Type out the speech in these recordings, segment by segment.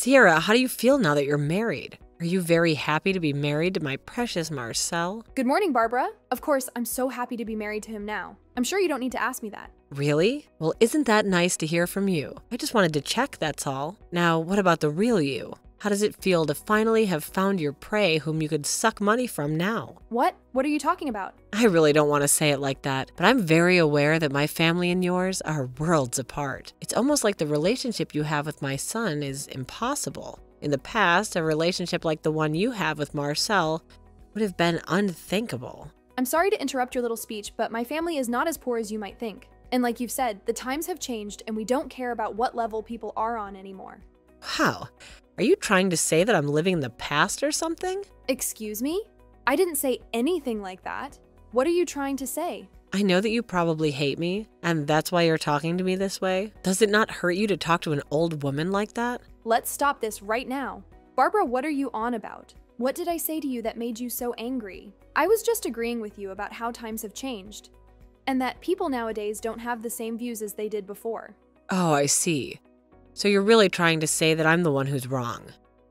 Sierra, how do you feel now that you're married? Are you very happy to be married to my precious Marcel? Good morning, Barbara. Of course, I'm so happy to be married to him now. I'm sure you don't need to ask me that. Really? Well, isn't that nice to hear from you? I just wanted to check, that's all. Now, what about the real you? How does it feel to finally have found your prey whom you could suck money from now? What? What are you talking about? I really don't want to say it like that, but I'm very aware that my family and yours are worlds apart. It's almost like the relationship you have with my son is impossible. In the past, a relationship like the one you have with Marcel would have been unthinkable. I'm sorry to interrupt your little speech, but my family is not as poor as you might think. And like you've said, the times have changed and we don't care about what level people are on anymore. Wow. Are you trying to say that I'm living in the past or something? Excuse me? I didn't say anything like that. What are you trying to say? I know that you probably hate me, and that's why you're talking to me this way. Does it not hurt you to talk to an old woman like that? Let's stop this right now. Barbara, what are you on about? What did I say to you that made you so angry? I was just agreeing with you about how times have changed, and that people nowadays don't have the same views as they did before. Oh, I see. So you're really trying to say that I'm the one who's wrong.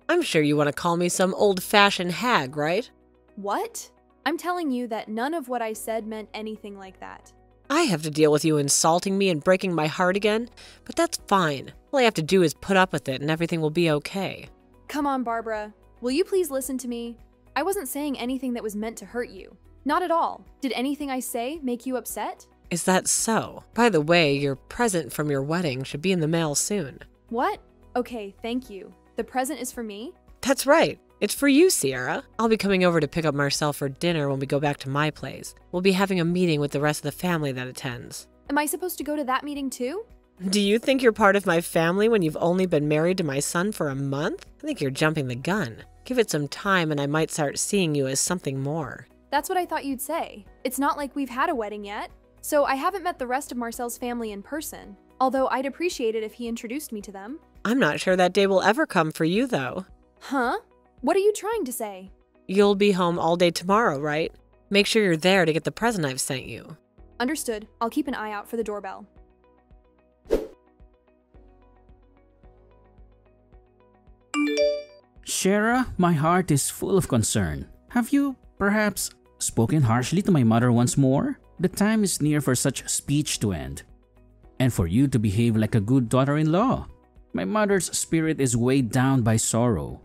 I'm sure you want to call me some old-fashioned hag, right? What? I'm telling you that none of what I said meant anything like that. I have to deal with you insulting me and breaking my heart again, but that's fine. All I have to do is put up with it and everything will be okay. Come on, Barbara. Will you please listen to me? I wasn't saying anything that was meant to hurt you. Not at all. Did anything I say make you upset? Is that so? By the way, your present from your wedding should be in the mail soon. What? Okay, thank you. The present is for me? That's right. It's for you, Sierra. I'll be coming over to pick up Marcel for dinner when we go back to my place. We'll be having a meeting with the rest of the family that attends. Am I supposed to go to that meeting too? Do you think you're part of my family when you've only been married to my son for a month? I think you're jumping the gun. Give it some time and I might start seeing you as something more. That's what I thought you'd say. It's not like we've had a wedding yet. So I haven't met the rest of Marcel's family in person, although I'd appreciate it if he introduced me to them. I'm not sure that day will ever come for you, though. Huh? What are you trying to say? You'll be home all day tomorrow, right? Make sure you're there to get the present I've sent you. Understood. I'll keep an eye out for the doorbell. Shara, my heart is full of concern. Have you, perhaps, spoken harshly to my mother once more? The time is near for such speech to end, and for you to behave like a good daughter-in-law. My mother's spirit is weighed down by sorrow,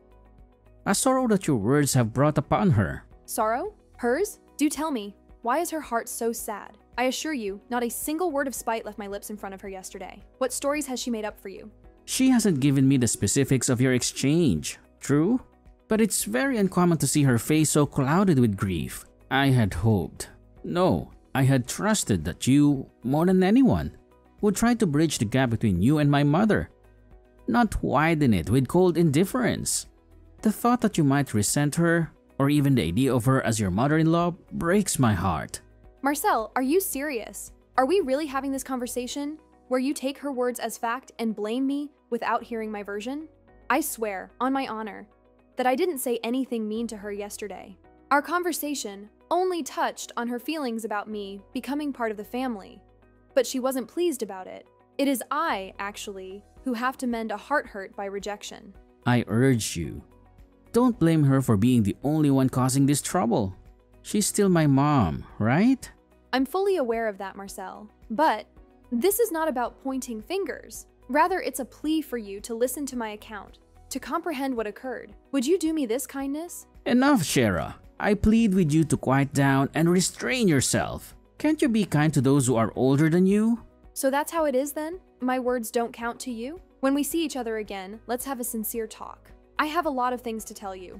a sorrow that your words have brought upon her. Sorrow? Hers? Do tell me, why is her heart so sad? I assure you, not a single word of spite left my lips in front of her yesterday. What stories has she made up for you? She hasn't given me the specifics of your exchange, true? But it's very uncommon to see her face so clouded with grief. I had hoped, no, I had trusted that you, more than anyone, would try to bridge the gap between you and my mother, not widen it with cold indifference. The thought that you might resent her, or even the idea of her as your mother-in-law, breaks my heart. Marcel, are you serious? Are we really having this conversation where you take her words as fact and blame me without hearing my version? I swear, on my honor, that I didn't say anything mean to her yesterday. Our conversation only touched on her feelings about me becoming part of the family, but she wasn't pleased about it. It is I, actually, who have to mend a heart hurt by rejection. I urge you, don't blame her for being the only one causing this trouble. She's still my mom, right? I'm fully aware of that, Marcel, but this is not about pointing fingers. Rather, it's a plea for you to listen to my account, to comprehend what occurred. Would you do me this kindness? Enough, Shara. I plead with you to quiet down and restrain yourself. Can't you be kind to those who are older than you? So that's how it is then? My words don't count to you? When we see each other again, let's have a sincere talk. I have a lot of things to tell you.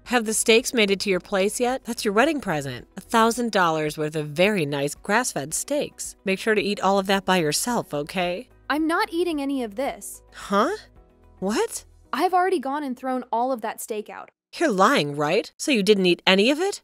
Have the steaks made it to your place yet? That's your wedding present. $1,000 worth of very nice grass-fed steaks. Make sure to eat all of that by yourself, okay? I'm not eating any of this. Huh? What? I've already gone and thrown all of that steak out. You're lying, right? So you didn't eat any of it?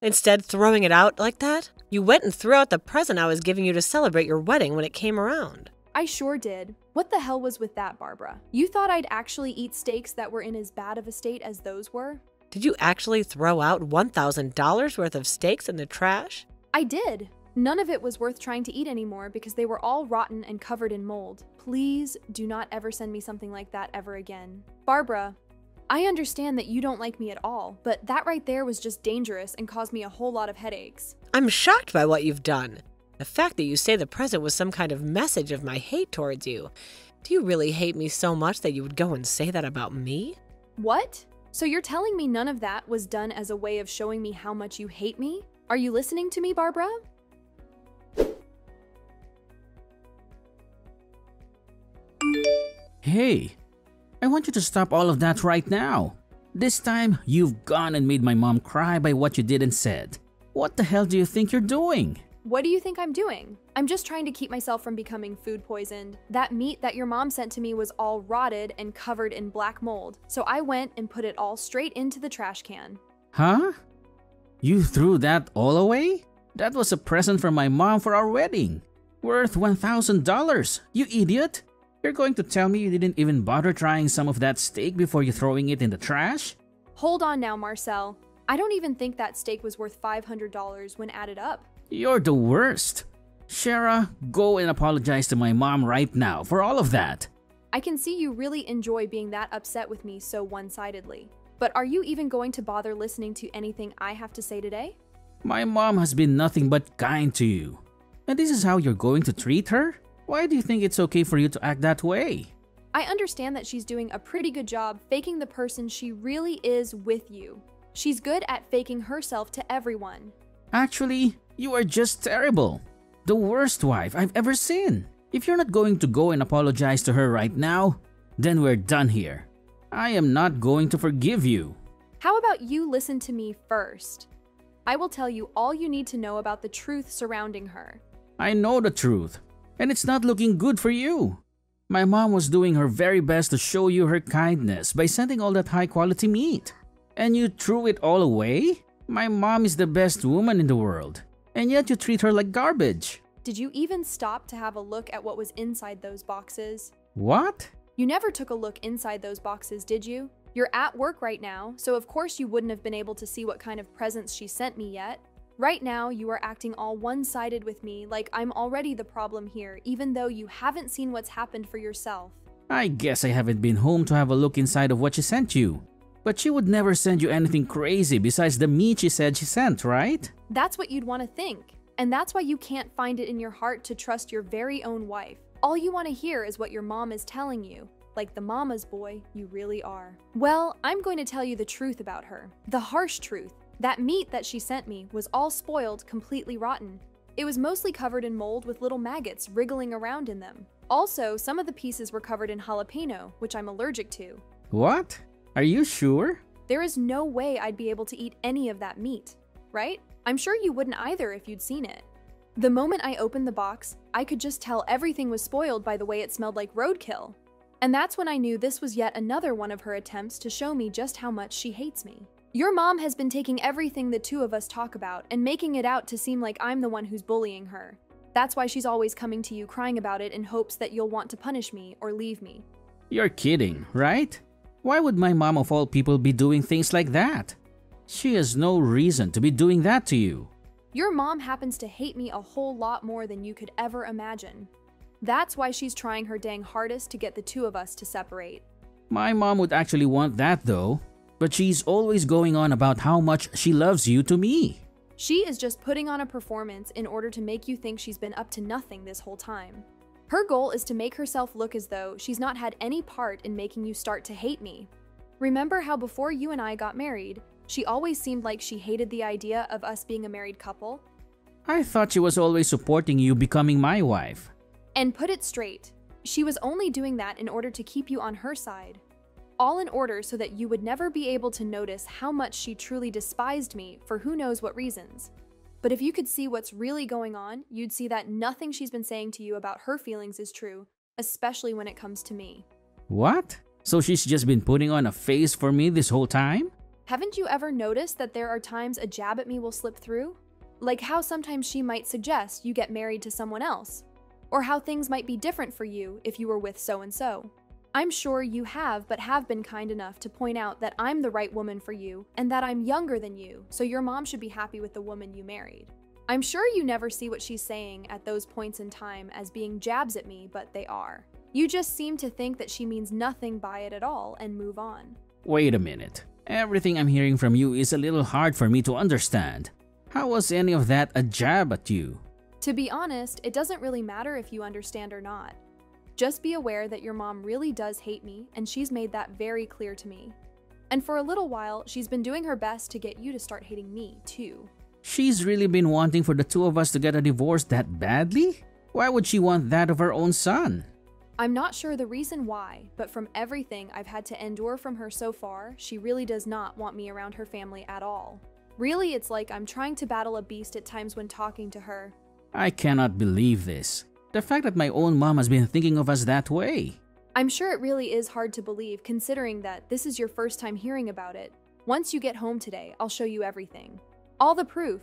Instead, throwing it out like that? You went and threw out the present I was giving you to celebrate your wedding when it came around. I sure did. What the hell was with that, Barbara? You thought I'd actually eat steaks that were in as bad of a state as those were? Did you actually throw out $1,000 worth of steaks in the trash? I did. None of it was worth trying to eat anymore because they were all rotten and covered in mold. Please do not ever send me something like that ever again. Barbara, I understand that you don't like me at all, but that right there was just dangerous and caused me a whole lot of headaches. I'm shocked by what you've done. The fact that you say the present was some kind of message of my hate towards you. Do you really hate me so much that you would go and say that about me? What? So you're telling me none of that was done as a way of showing me how much you hate me? Are you listening to me, Barbara? Hey, I want you to stop all of that right now. This time, you've gone and made my mom cry by what you did and said. What the hell do you think you're doing? What do you think I'm doing? I'm just trying to keep myself from becoming food poisoned. That meat that your mom sent to me was all rotted and covered in black mold, so I went and put it all straight into the trash can. Huh? You threw that all away? That was a present from my mom for our wedding. Worth $1,000, you idiot! You're going to tell me you didn't even bother trying some of that steak before you throwing it in the trash? Hold on now, Marcel. I don't even think that steak was worth $500 when added up. You're the worst. Shara, go and apologize to my mom right now for all of that. I can see you really enjoy being that upset with me so one-sidedly. But are you even going to bother listening to anything I have to say today? My mom has been nothing but kind to you. And this is how you're going to treat her? Why do you think it's okay for you to act that way? I understand that she's doing a pretty good job faking the person she really is with you. She's good at faking herself to everyone. Actually, you are just terrible. The worst wife I've ever seen. If you're not going to go and apologize to her right now, then we're done here. I am not going to forgive you. How about you listen to me first? I will tell you all you need to know about the truth surrounding her. I know the truth, and it's not looking good for you. My mom was doing her very best to show you her kindness by sending all that high-quality meat. And you threw it all away? My mom is the best woman in the world, and yet you treat her like garbage. Did you even stop to have a look at what was inside those boxes? What? You never took a look inside those boxes, did you? You're at work right now, so of course you wouldn't have been able to see what kind of presents she sent me yet. Right now, you are acting all one-sided with me, like I'm already the problem here, even though you haven't seen what's happened for yourself. I guess I haven't been home to have a look inside of what she sent you. But she would never send you anything crazy besides the meat she said she sent, right? That's what you'd want to think. And that's why you can't find it in your heart to trust your very own wife. All you want to hear is what your mom is telling you, like the mama's boy you really are. Well, I'm going to tell you the truth about her. The harsh truth. That meat that she sent me was all spoiled, completely rotten. It was mostly covered in mold with little maggots wriggling around in them. Also, some of the pieces were covered in jalapeno, which I'm allergic to. What? Are you sure? There is no way I'd be able to eat any of that meat, right? I'm sure you wouldn't either if you'd seen it. The moment I opened the box, I could just tell everything was spoiled by the way it smelled like roadkill. And that's when I knew this was yet another one of her attempts to show me just how much she hates me. Your mom has been taking everything the two of us talk about and making it out to seem like I'm the one who's bullying her. That's why she's always coming to you crying about it in hopes that you'll want to punish me or leave me. You're kidding, right? Why would my mom of all people be doing things like that? She has no reason to be doing that to you. Your mom happens to hate me a whole lot more than you could ever imagine. That's why she's trying her dang hardest to get the two of us to separate. My mom would actually want that though, but she's always going on about how much she loves you to me. She is just putting on a performance in order to make you think she's been up to nothing this whole time. Her goal is to make herself look as though she's not had any part in making you start to hate me. Remember how before you and I got married, she always seemed like she hated the idea of us being a married couple? I thought she was always supporting you becoming my wife. And put it straight, she was only doing that in order to keep you on her side. All in order so that you would never be able to notice how much she truly despised me for who knows what reasons. But if you could see what's really going on, you'd see that nothing she's been saying to you about her feelings is true, especially when it comes to me. What? So she's just been putting on a face for me this whole time? Haven't you ever noticed that there are times a jab at me will slip through? Like how sometimes she might suggest you get married to someone else, or how things might be different for you if you were with so-and-so. I'm sure you have been kind enough to point out that I'm the right woman for you and that I'm younger than you, so your mom should be happy with the woman you married. I'm sure you never see what she's saying at those points in time as being jabs at me, but they are. You just seem to think that she means nothing by it at all and move on. Wait a minute. Everything I'm hearing from you is a little hard for me to understand. How was any of that a jab at you? To be honest, it doesn't really matter if you understand or not. Just be aware that your mom really does hate me, and she's made that very clear to me. And for a little while, she's been doing her best to get you to start hating me, too. She's really been wanting for the two of us to get a divorce that badly? Why would she want that of her own son? I'm not sure the reason why, but from everything I've had to endure from her so far, she really does not want me around her family at all. Really, it's like I'm trying to battle a beast at times when talking to her. I cannot believe this. The fact that my own mom has been thinking of us that way. I'm sure it really is hard to believe considering that this is your first time hearing about it. Once you get home today, I'll show you everything. All the proof.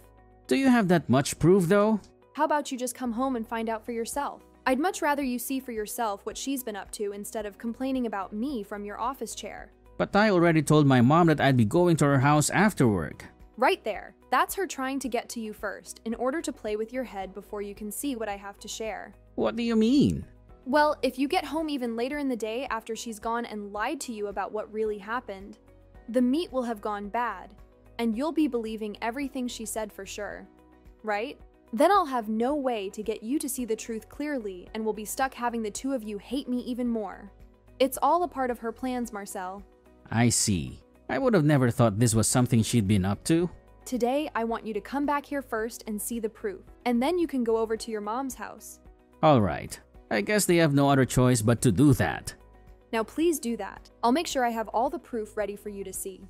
Do you have that much proof though? How about you just come home and find out for yourself? I'd much rather you see for yourself what she's been up to instead of complaining about me from your office chair. But I already told my mom that I'd be going to her house after work. Right there. That's her trying to get to you first, in order to play with your head before you can see what I have to share. What do you mean? Well, if you get home even later in the day after she's gone and lied to you about what really happened, the meat will have gone bad, and you'll be believing everything she said for sure. Right? Then I'll have no way to get you to see the truth clearly, and we'll be stuck having the two of you hate me even more. It's all a part of her plans, Marcel. I see. I would have never thought this was something she'd been up to. Today, I want you to come back here first and see the proof, and then you can go over to your mom's house. Alright, I guess they have no other choice but to do that. Now please do that. I'll make sure I have all the proof ready for you to see.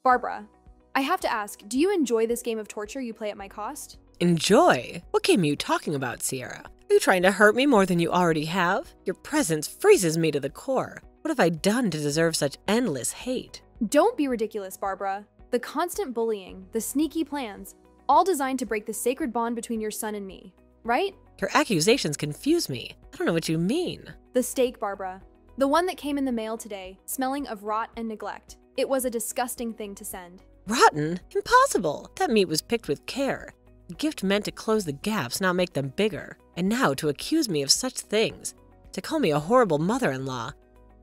Barbara, I have to ask, do you enjoy this game of torture you play at my cost? Enjoy? What game are you talking about, Sierra? Are you trying to hurt me more than you already have? Your presence freezes me to the core. What have I done to deserve such endless hate? Don't be ridiculous, Barbara. The constant bullying, the sneaky plans, all designed to break the sacred bond between your son and me, right? Your accusations confuse me. I don't know what you mean. The steak, Barbara. The one that came in the mail today, smelling of rot and neglect. It was a disgusting thing to send. Rotten? Impossible. That meat was picked with care. A gift meant to close the gaps, not make them bigger. And now to accuse me of such things. To call me a horrible mother-in-law.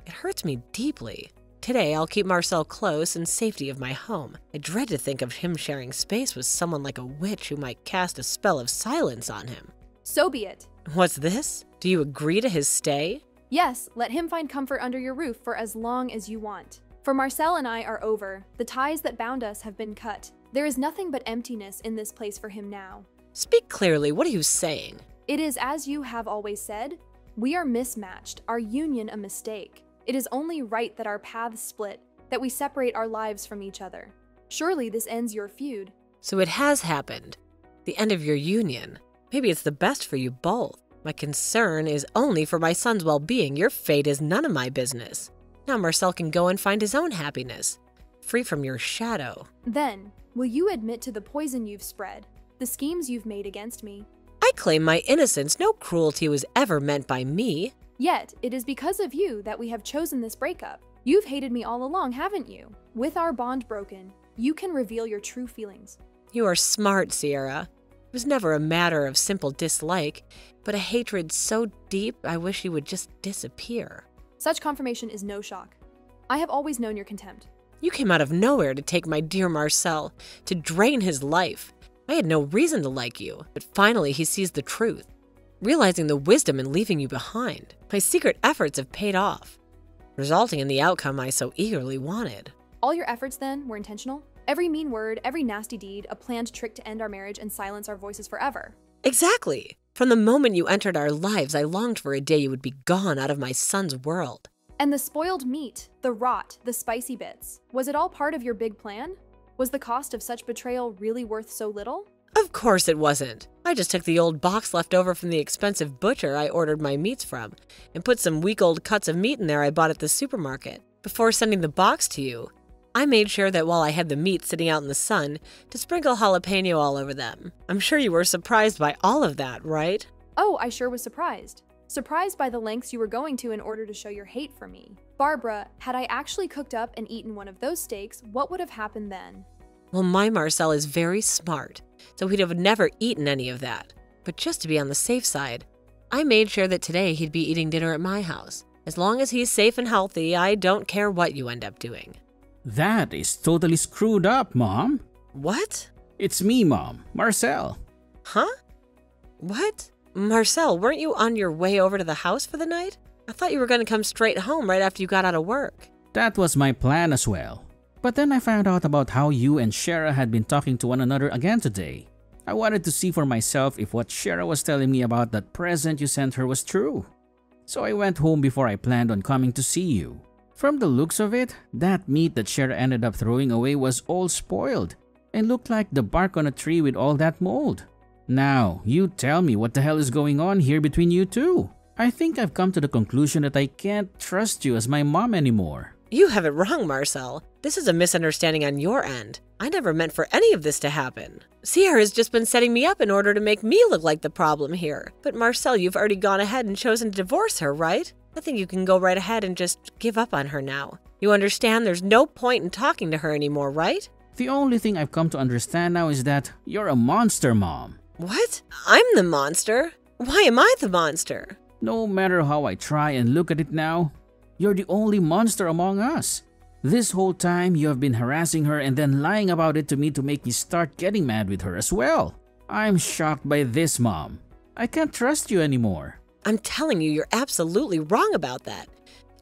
It hurts me deeply. Today, I'll keep Marcel close in safety of my home. I dread to think of him sharing space with someone like a witch who might cast a spell of silence on him. So be it. What's this? Do you agree to his stay? Yes, let him find comfort under your roof for as long as you want. For Marcel and I are over. The ties that bound us have been cut. There is nothing but emptiness in this place for him now. Speak clearly. What are you saying? It is as you have always said. We are mismatched, our union a mistake. It is only right that our paths split, that we separate our lives from each other. Surely this ends your feud. So it has happened. The end of your union. Maybe it's the best for you both. My concern is only for my son's well-being. Your fate is none of my business. Now Marcel can go and find his own happiness, free from your shadow. Then, will you admit to the poison you've spread, the schemes you've made against me? I claim my innocence. No cruelty was ever meant by me. Yet, it is because of you that we have chosen this breakup. You've hated me all along, haven't you? With our bond broken, you can reveal your true feelings. You are smart, Sierra. It was never a matter of simple dislike, but a hatred so deep I wish you would just disappear. Such confirmation is no shock. I have always known your contempt. You came out of nowhere to take my dear Marcel, to drain his life. I had no reason to like you, but finally he sees the truth, realizing the wisdom in leaving you behind. My secret efforts have paid off, resulting in the outcome I so eagerly wanted. All your efforts, then, were intentional? Every mean word, every nasty deed, a planned trick to end our marriage and silence our voices forever. Exactly. From the moment you entered our lives, I longed for a day you would be gone out of my son's world. And the spoiled meat, the rot, the spicy bits, was it all part of your big plan? Was the cost of such betrayal really worth so little? Of course it wasn't. I just took the old box left over from the expensive butcher I ordered my meats from and put some week-old cuts of meat in there I bought at the supermarket. Before sending the box to you, I made sure that while I had the meat sitting out in the sun, to sprinkle jalapeno all over them. I'm sure you were surprised by all of that, right? Oh, I sure was surprised. surprised by the lengths you were going to in order to show your hate for me. Barbara, had I actually cooked up and eaten one of those steaks, what would have happened then? Well, my Marcel is very smart, so he'd have never eaten any of that. But just to be on the safe side, I made sure that today he'd be eating dinner at my house. As long as he's safe and healthy, I don't care what you end up doing. That is totally screwed up, Mom. What? It's me, Mom. Marcel. Huh? What? Marcel, weren't you on your way over to the house for the night? I thought you were going to come straight home right after you got out of work. That was my plan as well. But then I found out about how you and Shara had been talking to one another again today. I wanted to see for myself if what Shara was telling me about that present you sent her was true. So I went home before I planned on coming to see you. From the looks of it, that meat that Shara ended up throwing away was all spoiled and looked like the bark on a tree with all that mold. Now, you tell me what the hell is going on here between you two. I think I've come to the conclusion that I can't trust you as my mom anymore. You have it wrong, Marcel. This is a misunderstanding on your end. I never meant for any of this to happen. Sierra's just been setting me up in order to make me look like the problem here. But Marcel, you've already gone ahead and chosen to divorce her, right? I think you can go right ahead and just give up on her now. You understand there's no point in talking to her anymore, right? The only thing I've come to understand now is that you're a monster, Mom. What? I'm the monster? Why am I the monster? No matter how I try and look at it now, you're the only monster among us. This whole time, you have been harassing her and then lying about it to me to make me start getting mad with her as well. I'm shocked by this, Mom. I can't trust you anymore. I'm telling you, you're absolutely wrong about that.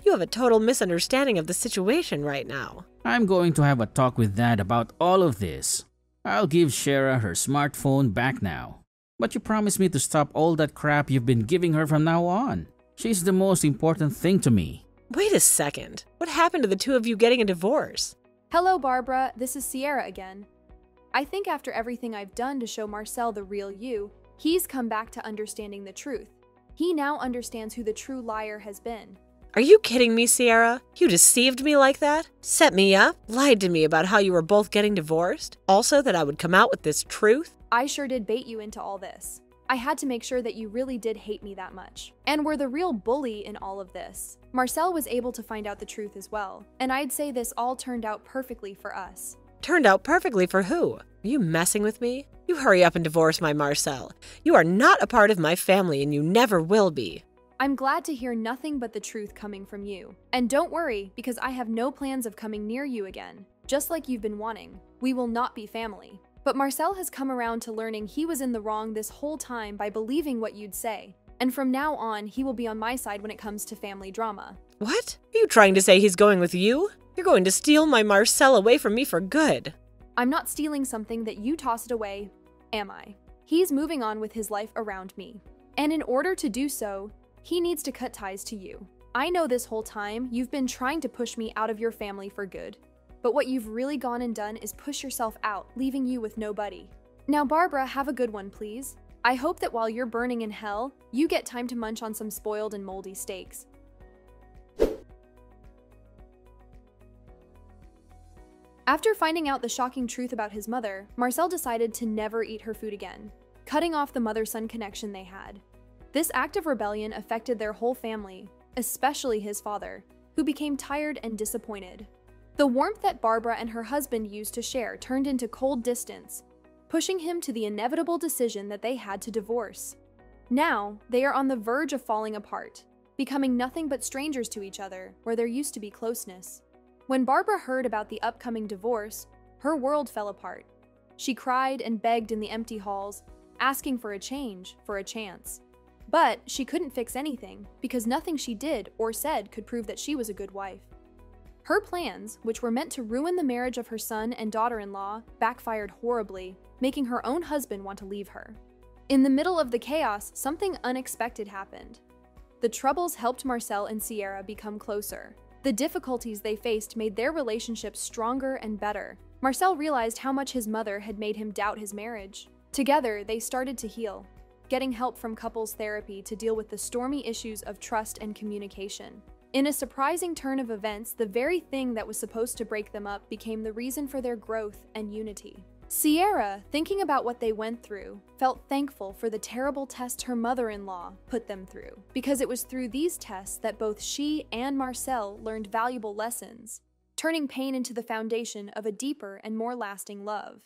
You have a total misunderstanding of the situation right now. I'm going to have a talk with Dad about all of this. I'll give Shara her smartphone back now. But you promised me to stop all that crap you've been giving her from now on. She's the most important thing to me. Wait a second. What happened to the two of you getting a divorce? Hello, Barbara. This is Sierra again. I think after everything I've done to show Marcel the real you, he's come back to understanding the truth. He now understands who the true liar has been. Are you kidding me, Sierra? You deceived me like that? Set me up? Lied to me about how you were both getting divorced? Also that I would come out with this truth? I sure did bait you into all this. I had to make sure that you really did hate me that much, and were the real bully in all of this. Marcel was able to find out the truth as well, and I'd say this all turned out perfectly for us. Turned out perfectly for who? Are you messing with me? You hurry up and divorce my Marcel. You are not a part of my family and you never will be. I'm glad to hear nothing but the truth coming from you. And don't worry, because I have no plans of coming near you again. Just like you've been wanting, we will not be family. But Marcel has come around to learning he was in the wrong this whole time by believing what you'd say. And from now on, he will be on my side when it comes to family drama. What? Are you trying to say he's going with you? You're going to steal my Marcel away from me for good. I'm not stealing something that you tossed away, am I? He's moving on with his life around me. And in order to do so, he needs to cut ties to you. I know this whole time you've been trying to push me out of your family for good. But what you've really gone and done is push yourself out, leaving you with nobody. Now, Barbara, have a good one, please. I hope that while you're burning in hell, you get time to munch on some spoiled and moldy steaks. After finding out the shocking truth about his mother, Marcel decided to never eat her food again, cutting off the mother-son connection they had. This act of rebellion affected their whole family, especially his father, who became tired and disappointed. The warmth that Barbara and her husband used to share turned into cold distance, pushing him to the inevitable decision that they had to divorce. Now, they are on the verge of falling apart, becoming nothing but strangers to each other where there used to be closeness. When Barbara heard about the upcoming divorce, her world fell apart. She cried and begged in the empty halls, asking for a change, for a chance. But she couldn't fix anything because nothing she did or said could prove that she was a good wife. Her plans, which were meant to ruin the marriage of her son and daughter-in-law, backfired horribly, making her own husband want to leave her. In the middle of the chaos, something unexpected happened. The troubles helped Marcel and Sierra become closer. The difficulties they faced made their relationship stronger and better. Marcel realized how much his mother had made him doubt his marriage. Together, they started to heal, getting help from couples therapy to deal with the stormy issues of trust and communication. In a surprising turn of events, the very thing that was supposed to break them up became the reason for their growth and unity. Sierra, thinking about what they went through, felt thankful for the terrible test her mother-in-law put them through, because it was through these tests that both she and Marcel learned valuable lessons, turning pain into the foundation of a deeper and more lasting love.